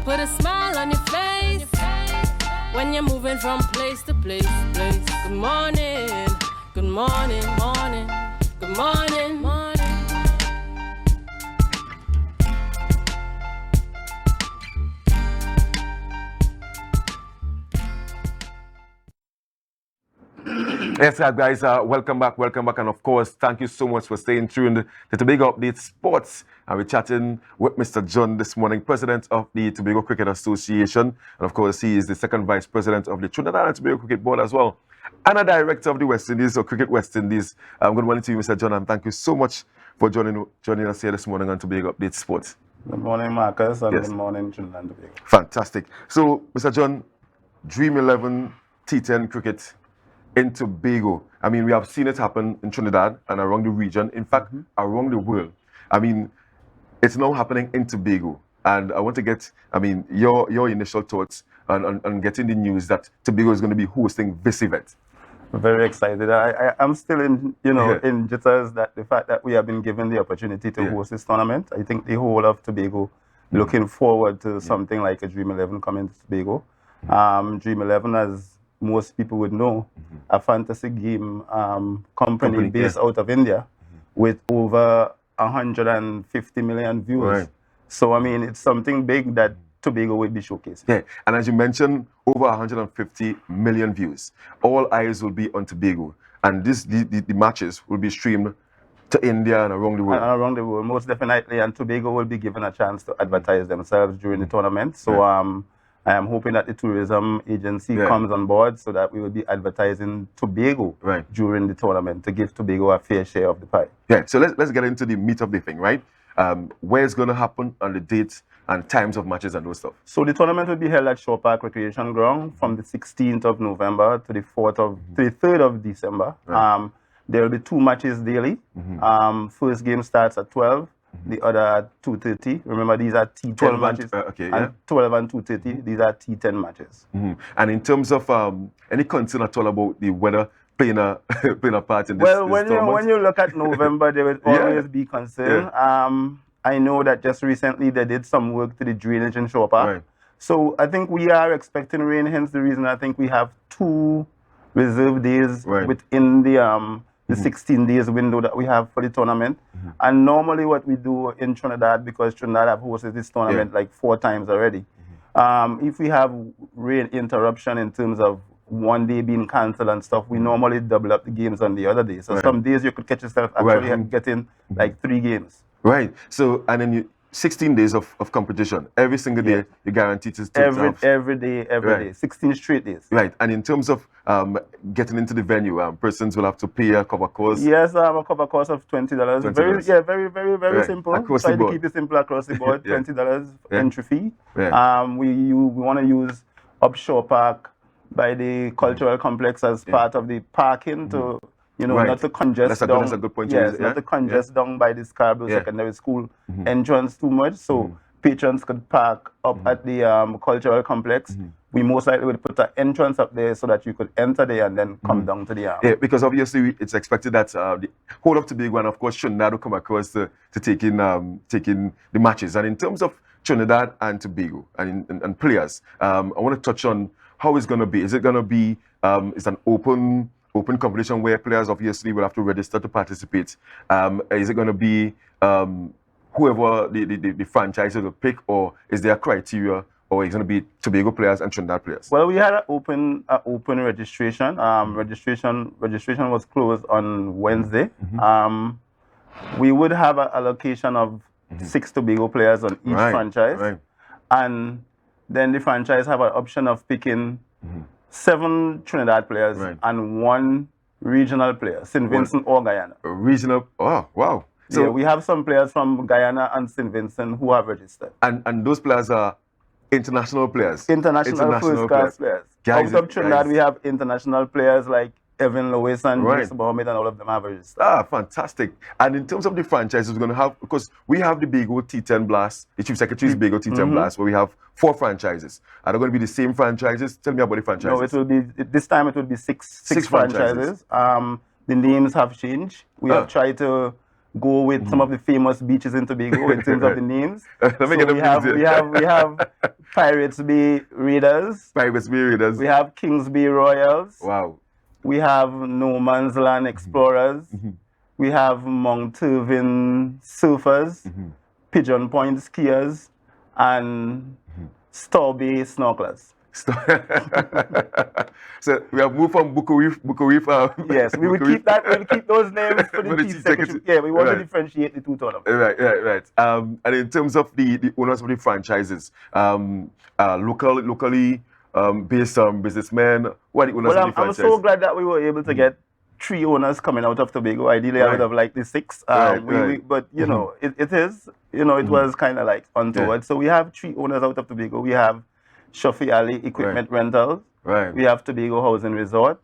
put a smile on your face when you're moving from place to place. Good morning, good morning, morning, good morning, morning. Yes, guys, welcome back, and of course, thank you so much for staying tuned to Tobago Update Sports. And we're chatting with Mr. John this morning, President of the Tobago Cricket Association, and of course, he is the second Vice President of the Trinidad and Tobago Cricket Board as well, and a Director of the West Indies, or Cricket West Indies. Good morning to you, Mr. John, and thank you so much for joining us here this morning on Tobago Update Sports. Good morning, Marcus, and Good morning, Trinidad and Tobago. Fantastic. So, Mr. John, Dream 11 T10 cricket in Tobago. I mean, we have seen it happen in Trinidad and around the region, in fact, around the world. I mean, it's now happening in Tobago. And I want to get, your initial thoughts on getting the news that Tobago is going to be hosting this event. Very excited. I'm still in jitters that the fact that we have been given the opportunity to host this tournament. I think the whole of Tobago looking forward to something like a Dream 11 coming to Tobago. Dream 11, as most people would know, a fantasy game company based out of India with over 150 million viewers. Right. So, I mean, it's something big that Tobago will be showcasing. Yeah, and as you mentioned, over 150 million views. All eyes will be on Tobago. And the matches will be streamed to India and around the world. And around the world, most definitely. And Tobago will be given a chance to advertise themselves during the tournament. So, I am hoping that the tourism agency comes on board so that we will be advertising Tobago during the tournament to give Tobago a fair share of the pie. Yeah, so let's get into the meat of the thing, right? Where it's going to happen, and the dates and times of matches and those stuff. So the tournament will be held at Shore Park Recreation Ground from the 16th of November to the 3rd of December. Right. There will be 2 matches daily. First game starts at 12. The other at 2:30. Remember, these are T10 matches. 12 and 2:30. These are T10 matches. And in terms of any concern at all about the weather playing a part in this? Well, when you look at November, there will always be concern. I know that just recently they did some work to the drainage in Shore Park. Right. So I think we are expecting rain. Hence the reason I think we have 2 reserve days within the 16 days window that we have for the tournament. And normally what we do in Trinidad, because Trinidad have hosted this tournament like 4 times already, if we have rain interruption in terms of one day being cancelled and stuff, we normally double up the games on the other day. So some days you could catch yourself actually getting like 3 games. Right. So, and then 16 days of competition. Every single day, you guarantee to every day, 16 straight days. Right. And in terms of getting into the venue, persons will have to pay a cover cost. Yes, I have a cover cost of $20. Very simple. Across Try the board. to keep it simple across the board. $20 entry fee. We want to use Upshore Park by the cultural complex as part of the parking to, not to congest down. That's a good point. Yes, not to congest down by the Scarborough Secondary School entrance too much. So patrons could park up at the cultural complex. We most likely would put an entrance up there so that you could enter there and then come down to the Yeah, because obviously it's expected that the whole of Tobago and of course Trinidad will come across to taking the matches. And in terms of Trinidad and Tobago and players, I want to touch on how it's going to be. Is it going to be it's an open competition where players obviously will have to register to participate? Is it going to be whoever the franchises will pick, or is there a criteria, or is it going to be Tobago players and Trinidad players? Well, we had an open registration. Registration was closed on Wednesday. We would have an allocation of 6 Tobago players on each franchise, and then the franchise have an option of picking 7 Trinidad players and 1 regional player, St. Vincent or Guyana. Regional? Oh, wow. So we have some players from Guyana and St. Vincent who have registered. And those players are international players? International first-class players. Out of Trinidad, we have international players like Evan Lewis and Jason Mohammed, and all of them have registered. Ah, fantastic. And in terms of the franchises, we're going to have, because we have the Bago T10 Blast, the Chief Secretary's Bago T10 Blast, where we have 4 franchises. Are they going to be the same franchises? Tell me about the franchises. No, it will be, this time it will be six franchises. The names have changed. We have tried to go with some of the famous beaches in Tobago in terms of the names. Let me So get we have Pirates Bay Raiders. Pirates Bay Raiders. We have Kings Bay Royals. Wow. We have No Man's Land Explorers. We have Mount Irvin Surfers, Pigeon Point Skiers, and Star Bay Snorkelers. So we have moved from Buko Reef. Yes, we would keep that. We would keep those names for the chief secretary. Yeah, we want to differentiate the two tournaments. Right. And in terms of the owners of the franchises, locally based businessmen, what are the owners of the franchises? I'm so glad that we were able to get 3 owners coming out of Tobago. Ideally, I would have liked the 6. But you know, it was kind of like untoward. So we have 3 owners out of Tobago. We have Shafi Ali Equipment Rentals. Right. We have Tobago Housing Resort.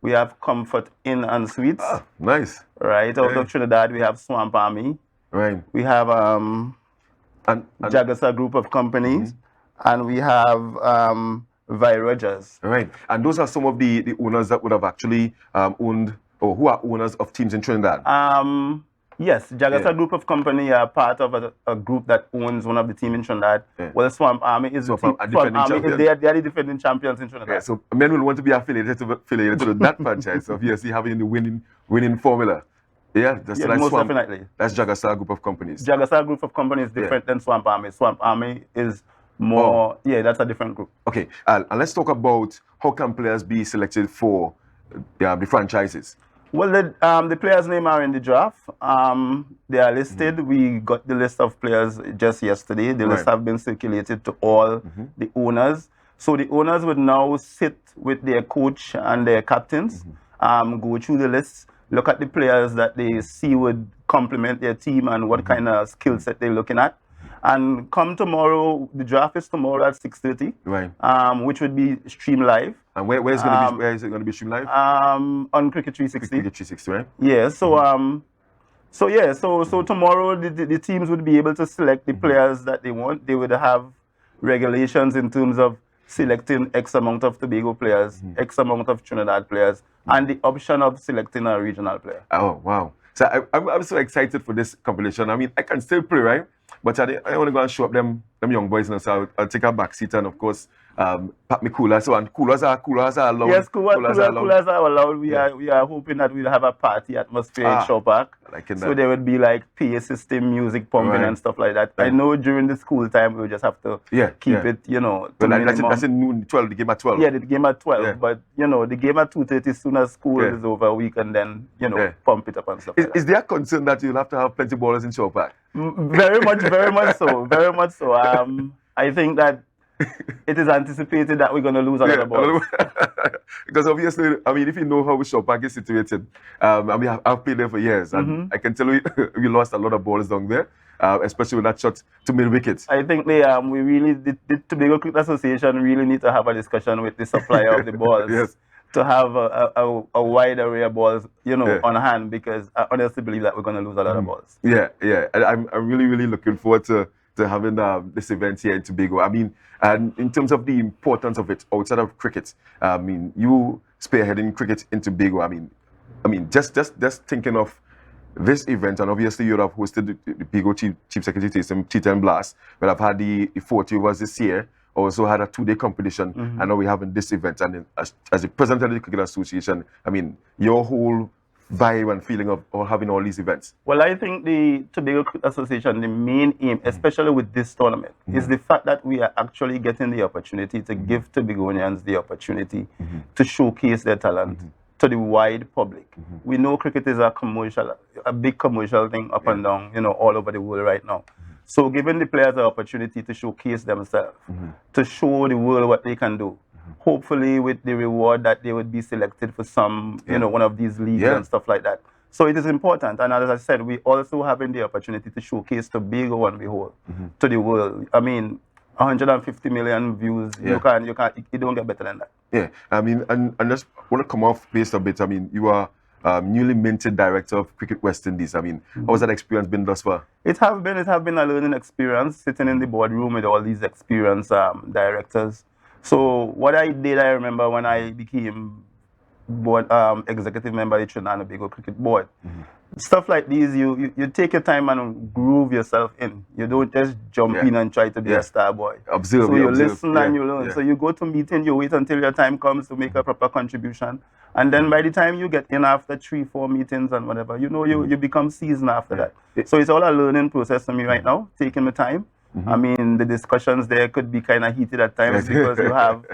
We have Comfort Inn and Suites. Ah, nice. Right. Out of Trinidad, we have Swamp Army. Right. We have Jagasa Group of Companies. And we have Vi Rogers. Right. And those are some of the owners that would have actually owned, or who are owners of teams in Trinidad. Yes, Jagasa Group of Company are part of a group that owns one of the teams in Trinidad. Well, Swamp Army is the team. Swamp Army they are the defending champions in Trinidad. Yeah, so men will want to be affiliated to that franchise. So obviously having the winning formula. Yeah, that's like most Swamp, definitely. That's Jagasa Group of Companies. Jagasa Group of Companies is different than Swamp Army. Swamp Army is more, that's a different group. Okay, and let's talk about how can players be selected for the franchises. Well, the players' names are in the draft. They are listed. We got the list of players just yesterday. The list have been circulated to all the owners. So the owners would now sit with their coach and their captains, go through the list, look at the players that they see would complement their team and what kind of skill set they're looking at. And come tomorrow, the draft is tomorrow at 6:30, right? Which would be streamed live. And where is it going to be streamed live? On Cricket 360. Cricket 360, right? Yeah. So tomorrow the teams would be able to select the players that they want. They would have regulations in terms of selecting X amount of Tobago players, X amount of Trinidad players, and the option of selecting a regional player. Oh wow! So I'm so excited for this competition. I mean, I can still play, right? But I want to go and show up them young boys now. So I'll take a back seat and of course pack me coolers. So and coolers are allowed. Yes, coolers are allowed. We are hoping that we'll have a party atmosphere in Shaw Park. So there would be like PA system, music pumping and stuff like that. I know during the school time we just have to keep it, But that's in noon, 12. The game at 12. Yeah, the game at 12. But the game at 2:30. As soon as school is over, we can then pump it up and stuff. Is there a concern that you'll have to have plenty of ballers in Shaw Park? Very much so. I think that it is anticipated that we're going to lose a lot of balls. Because obviously, I mean, if you know how Shaw Park is situated, I mean, I've played there for years, and I can tell you, we lost a lot of balls down there, especially with that shot to mid wickets. I think the Tobago Cricket Association really need to have a discussion with the supplier of the balls. To have a wide array of balls, on hand, because I honestly believe that we're going to lose a lot of balls. Yeah. And I'm really looking forward to having this event here in Tobago. I mean, and in terms of the importance of it outside of cricket, I mean, you spearheading cricket in Tobago. I mean, just thinking of this event, and obviously you have hosted the Bago Chief Secretary T10 Blast, but I've had the 40 overs this year. Also had a 2-day competition, and now we're having this event. And as the president of the Cricket Association, I mean, your whole vibe and feeling of having all these events. Well, I think the Tobago Cricket Association, the main aim, especially with this tournament, is the fact that we are actually getting the opportunity to give Tobagonians the opportunity to showcase their talent to the wide public. We know cricket is a big commercial thing up and down, all over the world right now. So giving the players the opportunity to showcase themselves, to show the world what they can do, hopefully with the reward that they would be selected for some, one of these leagues and stuff like that. So it is important. And as I said, we also having the opportunity to showcase Tobago on the whole to the world. I mean, 150 million views, you don't get better than that. Yeah, I mean, and just want to come off base a bit. I mean, you are newly minted director of Cricket West Indies. I mean, how's that experience been thus far? It have been a learning experience, sitting in the boardroom with all these experienced directors. So what I did, I remember when I became board executive member of the Trinidad and Tobago Cricket Board. Stuff like these, you take your time and groove yourself in. You don't just jump in and try to be a star boy. Observe. So you listen and you learn. So you go to meeting, you wait until your time comes to make a proper contribution. And then by the time you get in after 3-4 meetings and whatever, you become seasoned after that. So it's all a learning process for me right now, taking my time. I mean, the discussions there could be kind of heated at times because you have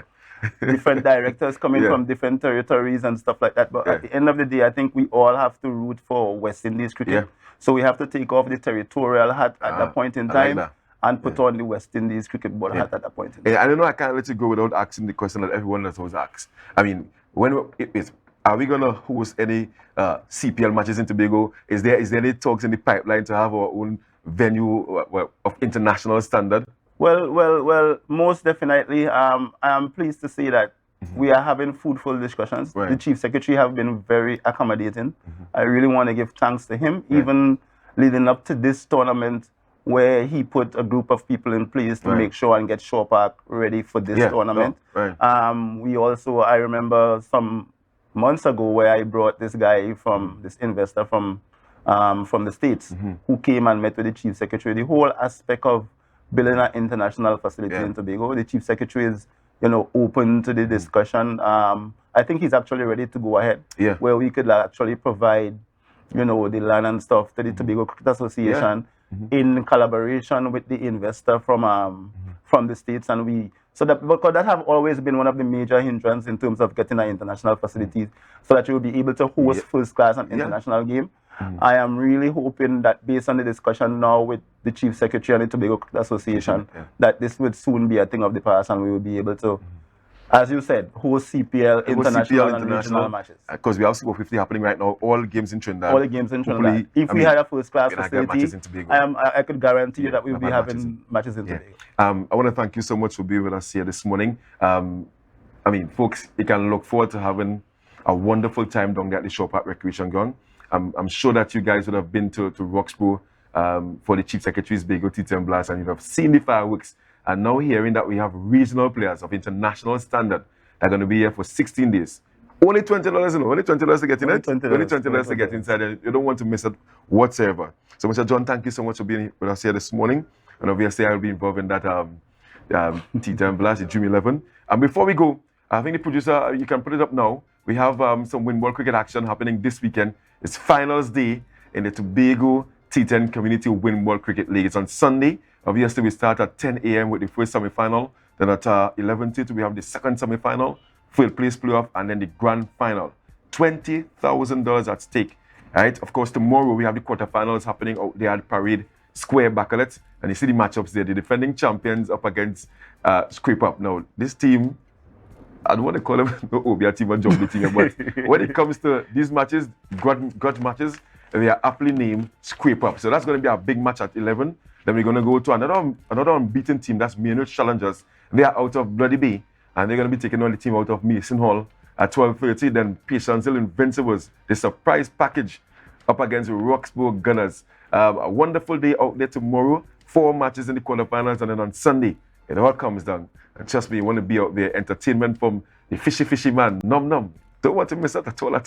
different directors coming from different territories and stuff like that. But at the end of the day, I think we all have to root for West Indies cricket. So we have to take off the territorial hat at that point in time and put on the West Indies cricket board hat at that point in time. I don't know, I can't let you go without asking the question that everyone has always asked. I mean, are we going to host any CPL matches in Tobago? Is there any talks in the pipeline to have our own venue of international standard? Well, most definitely. I am pleased to say that we are having fruitful discussions. The Chief Secretary have been very accommodating. I really want to give thanks to him, even leading up to this tournament where he put a group of people in place to make sure and get Shaw Park ready for this tournament. We also, I remember some months ago where I brought this guy this investor from the States who came and met with the Chief Secretary. The whole aspect of building an international facility in Tobago. The Chief Secretary is, open to the discussion. I think he's actually ready to go ahead, where we could actually provide, the land and stuff to the Tobago Cricket Association in collaboration with the investor from the States, and because that have always been one of the major hindrances in terms of getting an international facilities, so that you will be able to host first class and international game. I am really hoping that based on the discussion now with the Chief Secretary and the Tobago Cricket Association, that this would soon be a thing of the past and we will be able to, as you said, host CPL international and regional matches. Because we have Super 50 happening right now, all games in Trinidad. All the games in Trinidad. If we had a first class facility, I could guarantee you that we will be having matches in Tobago. I want to thank you so much for being with us here this morning. I mean, folks, you can look forward to having a wonderful time down there at the Shaw Park Recreation Ground. I'm sure that you guys would have been to Roxborough for the Chief Secretary's Bago T10 blast, and you'd have seen the fireworks. And now hearing that we have regional players of international standard that are going to be here for 16 days. Only $20, only $20 to get in it. Only $20 to get inside, and you don't want to miss it whatsoever. So, Mr. John, thank you so much for being with us here this morning. And obviously, I'll be involved in that T10 blast, the Dream 11. And before we go, I think the producer, you can put it up now. We have some Windball cricket action happening this weekend. It's finals day in the Tobago T10 Community Windball Cricket League. It's on Sunday. Obviously, we start at 10 a.m. with the first semi-final. Then at 11:30, we have the second semi-final, third place playoff, and then the grand final. $20,000 at stake. All right. Of course, tomorrow we have the quarterfinals happening out there at Parade Square, Bacalet. And you see the matchups there. The defending champions up against Scrape Up. Now, this team, I don't want to call them no Obia team or Jumbly team, but when it comes to these matches, grudge matches, they are aptly named Scrape Up. So that's going to be a big match at 11. Then we're going to go to another unbeaten team, that's Maynard Challengers. They are out of Bloody Bay, and they're going to be taking on the team out of Mason Hall at 12:30. Then Patience Hill Invincibles, the surprise package up against Roxborough Gunners. A wonderful day out there tomorrow. 4 matches in the quarterfinals, and then on Sunday, it all comes down. And trust me, you want to be out there. Entertainment from the fishy man, Nom. Don't want to miss out at all.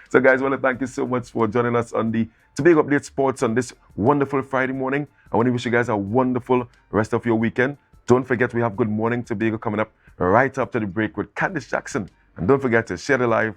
So guys, I want to thank you so much for joining us on the Tobago Update Sports on this wonderful Friday morning. I want to wish you guys a wonderful rest of your weekend. Don't forget, we have Good Morning Tobago coming up right after the break with Candice Jackson. And don't forget to share the live.